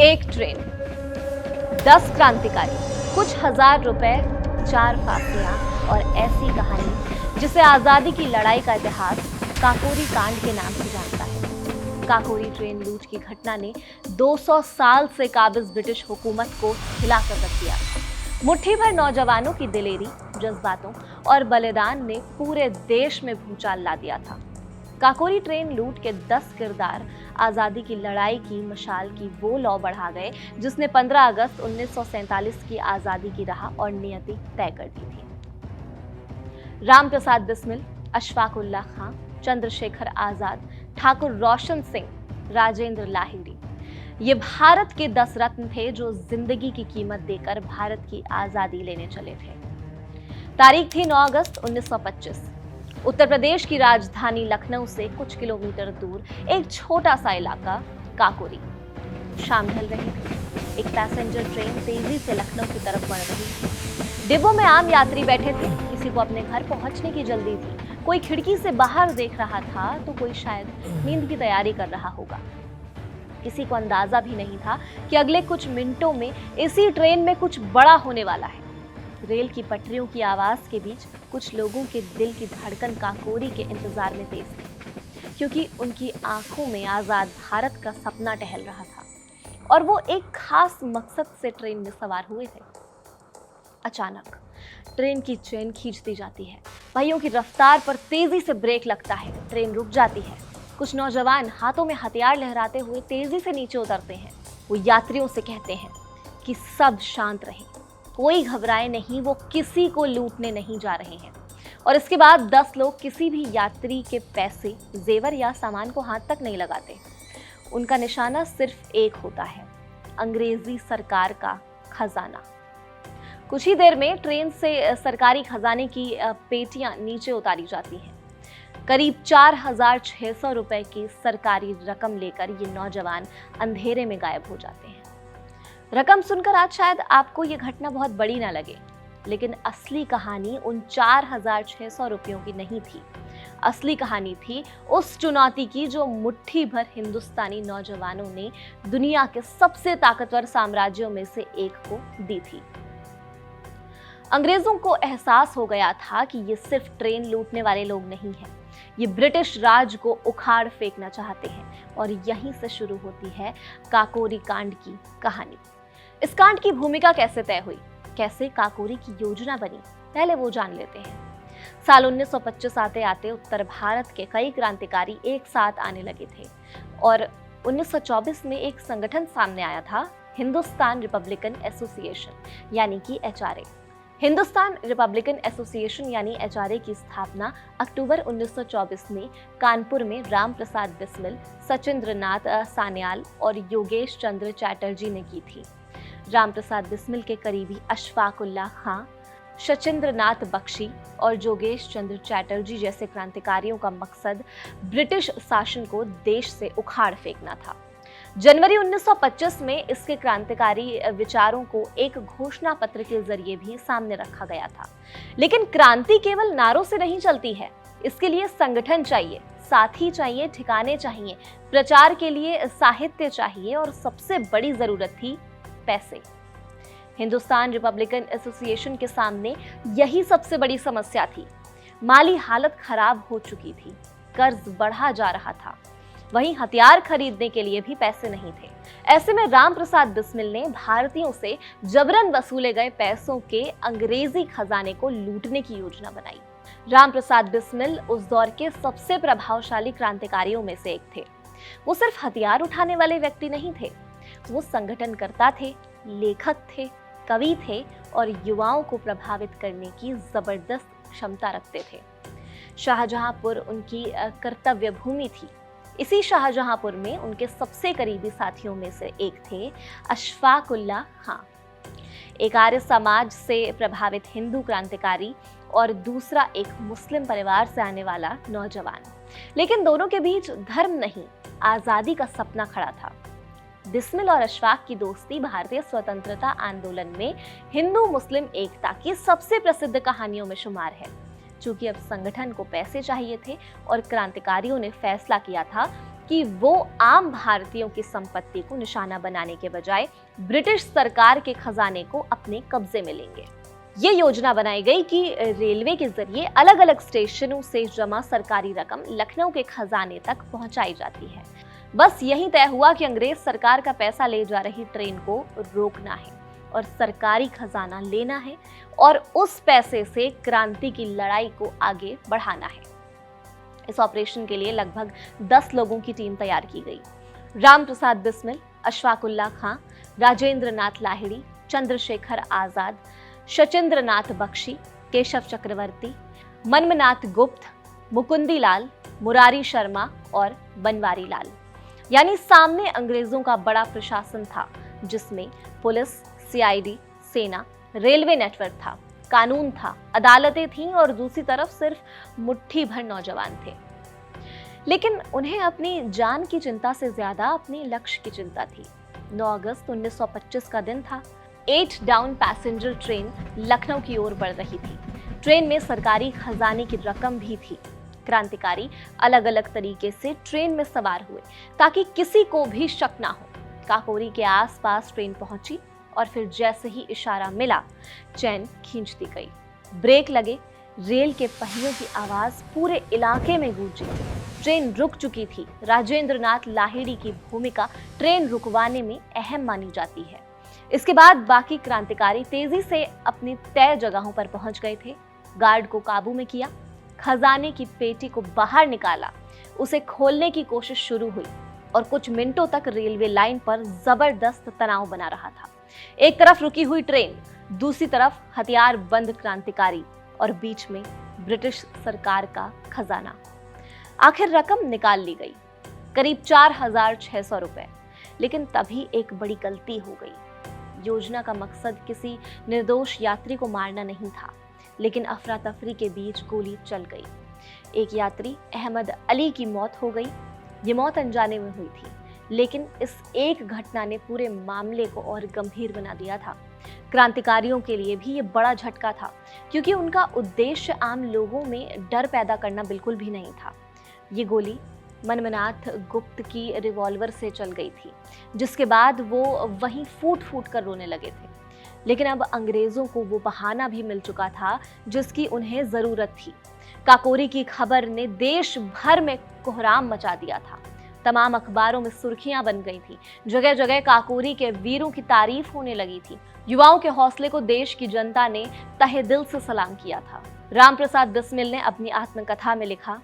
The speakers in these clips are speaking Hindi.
एक ट्रेन, 10 क्रांतिकारी, कुछ हजार रुपए, 4 फांसियां और ऐसी कहानी जिसे आजादी की लड़ाई का इतिहास काकोरी कांड के नाम से जानता है। काकोरी ट्रेन लूट की घटना ने 200 साल से काबिज ब्रिटिश हुकूमत को हिलाकर रख दिया। मुट्ठी भर नौजवानों की दिलेरी, जज्बातों और बलिदान ने पूरे देश में भूचाल ला दिया था। काकोरी ट्रेन लूट के 10 किरदार आजादी की लड़ाई की मशाल की वो लौ बढ़ा गए जिसने 15 अगस्त 1947 की आजादी की राह और नियति तय कर दी थी। राम प्रसाद बिस्मिल, अशफाक उल्लाह खां, चंद्रशेखर आजाद, ठाकुर रोशन सिंह, राजेंद्र लाहिड़ी, ये भारत के 10 रत्न थे जो जिंदगी की कीमत देकर भारत की आजादी लेने चले थे। तारीख थी 9 अगस्त 1925। उत्तर प्रदेश की राजधानी लखनऊ से कुछ किलोमीटर दूर एक छोटा सा इलाका काकोरी। शाम ढल रही थी। एक पैसेंजर ट्रेन तेजी से लखनऊ की तरफ बढ़ रही थी। डिब्बों में आम यात्री बैठे थे। किसी को अपने घर पहुंचने की जल्दी थी। कोई खिड़की से बाहर देख रहा था तो कोई शायद नींद की तैयारी कर रहा होगा। किसी को अंदाजा भी नहीं था कि अगले कुछ मिनटों में इसी ट्रेन में कुछ बड़ा होने वाला है। रेल की पटरियों की आवाज के बीच कुछ लोगों के दिल की धड़कन काकोरी के इंतजार में तेज थी, क्योंकि उनकी आंखों में आजाद भारत का सपना टहल रहा था और वो एक खास मकसद से ट्रेन में सवार हुए थे। अचानक ट्रेन की चेन खींचती जाती है। पहियों की रफ्तार पर तेजी से ब्रेक लगता है। ट्रेन रुक जाती है। कुछ नौजवान हाथों में हथियार लहराते हुए तेजी से नीचे उतरते हैं। वो यात्रियों से कहते हैं कि सब शांत रहें, कोई घबराए नहीं, वो किसी को लूटने नहीं जा रहे हैं। और इसके बाद 10 लोग किसी भी यात्री के पैसे, जेवर या सामान को हाथ तक नहीं लगाते। उनका निशाना सिर्फ एक होता है, अंग्रेजी सरकार का खजाना। कुछ ही देर में ट्रेन से सरकारी खजाने की पेटियां नीचे उतारी जाती हैं। करीब 4600 रुपए की सरकारी रकम लेकर ये नौजवान अंधेरे में गायब हो जाते हैं। रकम सुनकर आज शायद आपको ये घटना बहुत बड़ी ना लगे, लेकिन असली कहानी उन 4600 रुपयों की नहीं थी। असली कहानी थी उस चुनौती की जो मुट्ठी भर हिंदुस्तानी नौजवानों ने दुनिया के सबसे ताकतवर साम्राज्यों में से एक को दी थी। अंग्रेजों को एहसास हो गया था कि ये सिर्फ ट्रेन लूटने वाले लोग नहीं हैं, ये ब्रिटिश राज को उखाड़ फेंकना चाहते हैं। और यहीं से शुरू होती है काकोरी कांड की कहानी। इस कांड की भूमिका कैसे तय हुई, कैसे काकोरी की योजना बनी, पहले वो जान लेते हैं। साल 1925 आते आते उत्तर भारत के कई क्रांतिकारी एक साथ आने लगे थे और 1924 में एक संगठन सामने आया था, हिंदुस्तान रिपब्लिकन एसोसिएशन यानी कि HRA। हिंदुस्तान रिपब्लिकन एसोसिएशन यानी HRA की स्थापना अक्टूबर 1924 में कानपुर में राम प्रसाद बिस्मिल, सचिंद्र नाथ सान्याल और योगेश चंद्र चैटर्जी ने की थी। राम प्रसाद बिस्मिल के करीबी अशफाक उल्लाह खां, सचिंद्र नाथ बख्शी और योगेश चंद्र चैटर्जी जैसे क्रांतिकारियों का मकसद ब्रिटिश शासन को देश से उखाड़ फेंकना था। जनवरी 1925 में इसके क्रांतिकारी विचारों को एक घोषणा पत्र के जरिए भी सामने रखा गया था। लेकिन क्रांति केवल नारों से नहीं चलती है, इसके लिए संगठन चाहिए, साथी चाहिए, ठिकाने चाहिए, प्रचार के लिए साहित्य चाहिए और सबसे बड़ी जरूरत थी पैसे। हिंदुस्तान रिपब्लिकन एसोसिएशन के सामने यही सबसे बड़ी समस्या थी। माली हालत खराब हो चुकी थी, कर्ज बढ़ा जा रहा था, वहीं हथियार खरीदने के लिए भी पैसे नहीं थे। ऐसे में राम प्रसाद बिस्मिल ने भारतीयों से जबरन वसूले गए पैसों के अंग्रेजी खजाने को लूटने की योजना बनाई। राम प्रसाद बिस्मिल उस दौर के सबसे प्रभावशाली क्रांतिकारियों में से एक थे। वो सिर्फ हथियार उठाने वाले व्यक्ति नहीं थे, वो संगठनकर्ता थे, लेखक थे, कवि थे और युवाओं को प्रभावित करने की जबरदस्त क्षमता रखते थे। शाहजहांपुर उनकी कर्तव्य भूमि थी। इसी शाहजहांपुर में उनके सबसे करीबी साथियों में से एक थे अशफाक उल्लाह खां, एक आर्य समाज से प्रभावित हिंदू क्रांतिकारी और दूसरा एक मुस्लिम परिवार से आने वाला नौजवान। लेकिन दोनों के बीच धर्म नहीं, आजादी का सपना खड़ा था। बिस्मिल और अशफाक की दोस्ती भारतीय स्वतंत्रता आंदोलन में हिंदू मुस्लिम एकता की सबसे प्रसिद्ध कहानियों में शुमार है। चूंकि अब संगठन को पैसे चाहिए थे और क्रांतिकारियों ने फैसला किया था कि वो आम भारतीयों की संपत्ति को निशाना बनाने के बजाय ब्रिटिश सरकार के खजाने को अपने कब्जे में लेंगे। ये योजना बनाई गई कि रेलवे के जरिए अलग अलग स्टेशनों से जमा सरकारी रकम लखनऊ के खजाने तक पहुंचाई जाती है। बस यही तय हुआ कि अंग्रेज सरकार का पैसा ले जा रही ट्रेन को रोकना है और सरकारी खजाना लेना है और उस पैसे से क्रांति की लड़ाई को आगे बढ़ाना है। इस ऑपरेशन के लिए लगभग 10 लोगों की टीम तैयार की गई। राम प्रसाद बिस्मिल, अशफाकुल्ला खां, राजेंद्र नाथ लाहिड़ी, चंद्रशेखर आजाद, शचेंद्र नाथ बख्शी, केशव चक्रवर्ती, मनमनाथ गुप्त, मुकुंदी लाल, मुरारी शर्मा और बनवारी लाल। यानी सामने अंग्रेजों का बड़ा प्रशासन था जिसमें पुलिस, सीआईडी, सेना, रेलवे नेटवर्क था, कानून था, अदालतें थीं और दूसरी तरफ सिर्फ मुट्ठी भर नौजवान थे। लेकिन उन्हें अपनी जान की चिंता से ज्यादा अपने लक्ष्य की चिंता थी। 9 अगस्त 1925 का दिन था। 8 डाउन पैसेंजर ट्रेन लखनऊ की ओर बढ़ रही थी। ट्रेन में सरकारी खजाने की रकम भी थी। क्रांतिकारी अलग अलग तरीके से ट्रेन में सवार हुए ताकि किसी को भी शक ना हो। काकोरी के आसपास ट्रेन पहुंची और फिर जैसे ही इशारा मिला, चैन खींच दी गई। ब्रेक लगे, रेल के पहियों की आवाज पूरे इलाके में गूंजी। ट्रेन रुक चुकी थी। राजेंद्र नाथ लाहिड़ी की भूमिका ट्रेन रुकवाने में अहम मानी जाती है। इसके बाद बाकी क्रांतिकारी तेजी से अपनी तय जगहों पर पहुंच गए थे। गार्ड को काबू में किया, खजाने की पेटी को बाहर निकाला, उसे खोलने की कोशिश शुरू हुई और कुछ मिनटों तक रेलवे लाइन पर जबरदस्त तनाव बना रहा था। एक तरफ रुकी हुई ट्रेन, दूसरी तरफ हथियार बंद क्रांतिकारी और बीच में ब्रिटिश सरकार का खजाना। आखिर रकम निकाल ली गई, करीब 4,600 रुपए। लेकिन तभी एक बड़ी गलती हो गई। योजना का मकसद किसी निर्दोष यात्री को मारना नहीं था, लेकिन अफरा तफरी के बीच गोली चल गई। एक यात्री अहमद अली की मौत हो गई। ये मौत अनजाने में हुई थी, लेकिन इस एक घटना ने पूरे मामले को और गंभीर बना दिया था। क्रांतिकारियों के लिए भी ये बड़ा झटका था, क्योंकि उनका उद्देश्य आम लोगों में डर पैदा करना बिल्कुल भी नहीं था। ये गोली मनमनाथ गुप्त की रिवॉल्वर से चल गई थी, जिसके बाद वो वहीं फूट फूट कर रोने लगे थे। लेकिन अब अंग्रेजों को वो बहाना भी मिल चुका था जिसकी उन्हें जरूरत थी। काकोरी की खबर ने देश भर में कोहराम मचा दिया था। तमाम अखबारों में सुर्खियां बन गई थी। जगह जगह काकोरी के वीरों की तारीफ होने लगी थी। युवाओं के हौसले को देश की जनता ने तहे दिल से सलाम किया था। राम प्रसाद बिस्मिल ने अपनी आत्मकथा में लिखा,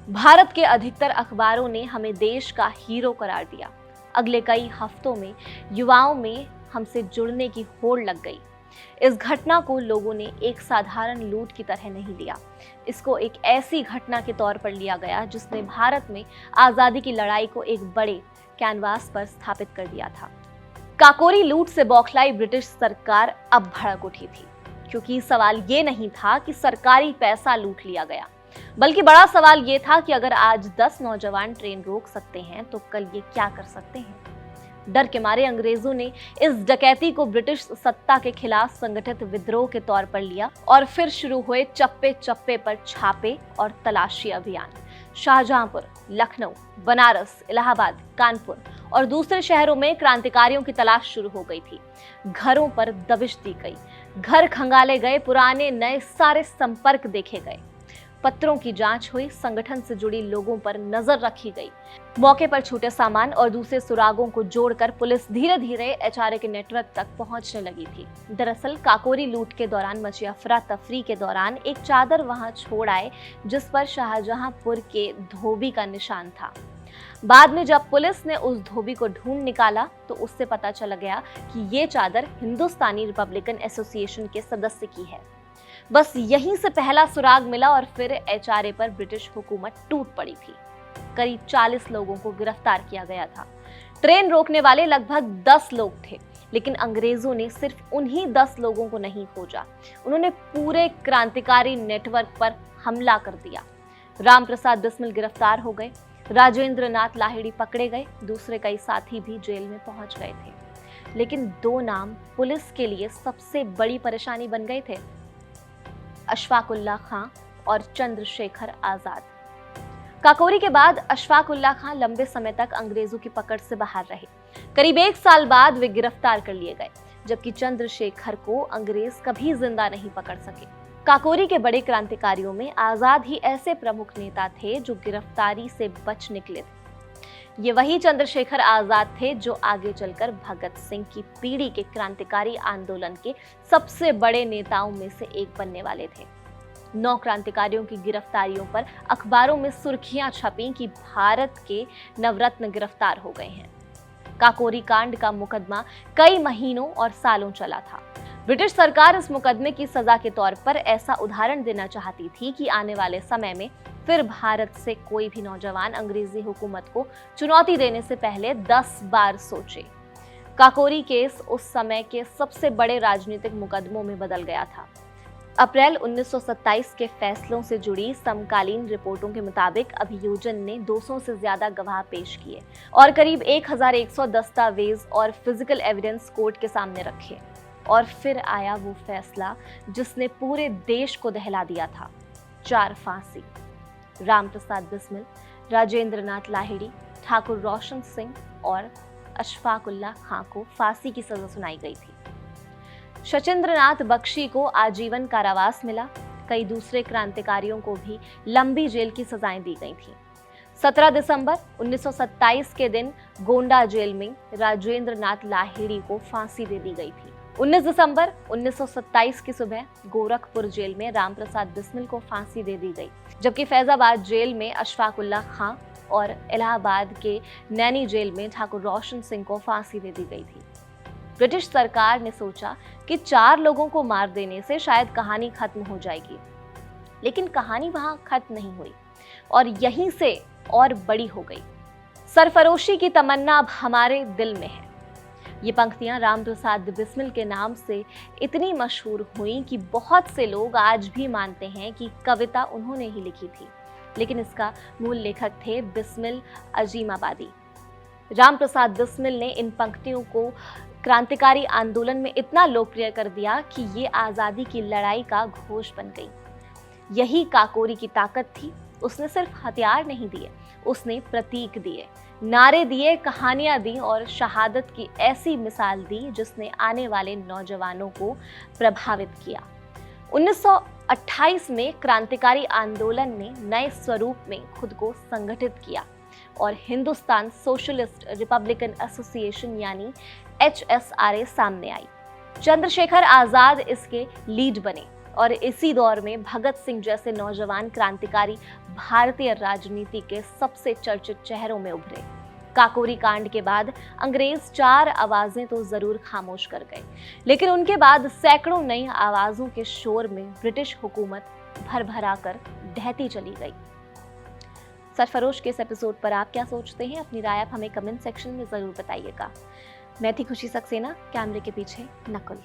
भारत के अधिकतर अखबारों ने हमें देश का हीरो करार दिया। अगले कई हफ्तों में युवाओं में हमसे जुड़ने की होड़ लग गई। इस घटना को लोगों ने एक साधारण लूट की तरह नहीं लिया। इसको एक ऐसी घटना के तौर पर लिया गया जिसने भारत में आजादी की लड़ाई को एक बड़े कैनवास पर स्थापित कर दिया था। काकोरी लूट से बौखलाई ब्रिटिश सरकार अब भड़क उठी थी, क्योंकि सवाल ये नहीं था कि सरकारी पैसा लूट लिया गया, बल्कि बड़ा सवाल ये था कि अगर आज 10 नौजवान ट्रेन रोक सकते हैं तो कल ये क्या कर सकते हैं। डर के मारे अंग्रेजों ने इस डकैती को ब्रिटिश सत्ता के खिलाफ संगठित विद्रोह के तौर पर लिया और फिर शुरू हुए चप्पे चप्पे पर छापे और तलाशी अभियान। शाहजहांपुर, लखनऊ, बनारस, इलाहाबाद, कानपुर और दूसरे शहरों में क्रांतिकारियों की तलाश शुरू हो गई थी। घरों पर दबिश दी गई, घर खंगाले गए, पुराने नए सारे संपर्क देखे गए। पत्रों की जांच हुई, संगठन से जुड़ी लोगों पर नजर रखी गई। मौके पर छूटे सामान और दूसरे सुरागों को जोड़कर पुलिस धीरे धीरे एचआरए के नेटवर्क तक पहुंचने लगी थी। दरअसल काकोरी लूट के दौरान मची अफरा तफरी के दौरान एक चादर वहां छोड़ आए जिस पर शाहजहांपुर के धोबी का निशान था। बाद में जब पुलिस ने उस धोबी को ढूंढ निकाला तो उससे पता चल गया कि ये चादर हिंदुस्तानी रिपब्लिकन एसोसिएशन के सदस्य की है। बस यहीं से पहला सुराग मिला और फिर एचआरए पर ब्रिटिश हुकूमत टूट पड़ी थी। करीब 40 लोगों को गिरफ्तार किया गया था। ट्रेन रोकने वाले लगभग 10 लोग थे, लेकिन अंग्रेजों ने सिर्फ उन्हीं 10 लोगों को नहीं खोजा, उन्होंने पूरे क्रांतिकारी नेटवर्क पर हमला कर दिया। राम प्रसाद बिस्मिल गिरफ्तार हो गए, राजेंद्र नाथ लाहिड़ी पकड़े गए, दूसरे कई साथी भी जेल में पहुंच गए थे। लेकिन 2 नाम पुलिस के लिए सबसे बड़ी परेशानी बन गए थे, अशफाकुल्ला खां और चंद्रशेखर आजाद। काकोरी के बाद अशफाक उल्लाह खां लंबे समय तक अंग्रेजों की पकड़ से बाहर रहे। करीब 1 साल बाद वे गिरफ्तार कर लिए गए, जबकि चंद्रशेखर को अंग्रेज कभी जिंदा नहीं पकड़ सके। काकोरी के बड़े क्रांतिकारियों में आजाद ही ऐसे प्रमुख नेता थे जो गिरफ्तारी से बच निकले थे। ये वही चंद्रशेखर आजाद थे जो आगे चलकर भगत सिंह की पीढ़ी के क्रांतिकारी आंदोलन के सबसे बड़े नेताओं में से एक बनने वाले थे। 9 क्रांतिकारियों की गिरफ्तारियों पर अखबारों में सुर्खियां छपी कि भारत के नवरत्न गिरफ्तार हो गए हैं। काकोरी कांड का मुकदमा कई महीनों और सालों चला था। ब्रिटिश सरकार इस मुकदमे की सजा के तौर पर ऐसा उदाहरण देना चाहती थी कि आने वाले समय में फिर भारत से कोई भी नौजवान अंग्रेजी हुकूमत को चुनौती देने से पहले 10 बार सोचे। काकोरी केस उस समय के सबसे बड़े राजनीतिक मुकदमों में बदल गया था। अप्रैल 1927 के फैसलों से जुड़ी समकालीन रिपोर्टों के मुताबिक अभियोजन ने 200 से ज्यादा गवाह पेश किए और करीब 1100 दस्तावेज और फिजिकल एविडेंस कोर्ट के सामने रखे। और फिर आया वो फैसला जिसने पूरे देश को दहला दिया था। 4 फांसी। राम प्रसाद बिस्मिल, राजेंद्र नाथ लाहिड़ी, ठाकुर रोशन सिंह और अशफाक उल्लाह खां को फांसी की सजा सुनाई गई थी। शचेंद्र नाथ बख्शी को आजीवन कारावास मिला। कई दूसरे क्रांतिकारियों को भी लंबी जेल की सजाएं दी गई थीं। 17 दिसंबर 1927 के दिन गोंडा जेल में राजेंद्र नाथ लाहिड़ी को फांसी दे दी गई थी। 19 दिसंबर 1927 की सुबह गोरखपुर जेल में राम प्रसाद बिस्मिल को फांसी दे दी गई, जबकि फैजाबाद जेल में अशफाक उल्लाह खां और इलाहाबाद के नैनी जेल में ठाकुर रोशन सिंह को फांसी दे दी गई थी। ब्रिटिश सरकार ने सोचा कि 4 लोगों को मार देने से शायद कहानी खत्म हो जाएगी, लेकिन कहानी वहां खत्म नहीं हुई और यहीं से और बड़ी हो गई। सरफरोशी की तमन्ना अब हमारे दिल में है। ये पंक्तियां राम प्रसाद बिस्मिल के नाम से इतनी मशहूर हुई कि बहुत से लोग आज भी मानते हैं कि कविता उन्होंने ही लिखी थी, लेकिन इसका मूल लेखक थे बिस्मिल अजीमाबादी। राम प्रसाद बिस्मिल ने इन पंक्तियों को क्रांतिकारी आंदोलन में इतना लोकप्रिय कर दिया कि ये आज़ादी की लड़ाई का घोष बन गई। यही काकोरी की ताकत थी। उसने सिर्फ हथियार नहीं दिए, उसने प्रतीक दिए, नारे दिए, कहानियां दी और शहादत की ऐसी मिसाल दी जिसने आने वाले नौजवानों को प्रभावित किया। 1928 में क्रांतिकारी आंदोलन ने नए स्वरूप में खुद को संगठित किया और हिंदुस्तान सोशलिस्ट रिपब्लिकन एसोसिएशन यानी HSRA सामने आई। चंद्रशेखर आजाद इसके लीड बने और इसी दौर में भगत सिंह जैसे नौजवान क्रांतिकारी भारतीय राजनीति के सबसे चर्चित चेहरों में उभरे। काकोरी कांड के बाद अंग्रेज 4 आवाजें तो जरूर खामोश कर गए, लेकिन उनके बाद सैकड़ों नई आवाजों के शोर में ब्रिटिश हुकूमत भर-भरा कर ढहती चली गई। सरफरोश के इस एपिसोड पर आप क्या सोचते हैं? अपनी राय आप हमें कमेंट सेक्शन में जरूर बताइएगा। मैं थी खुशी सक्सेना, कैमरे के पीछे नकुल।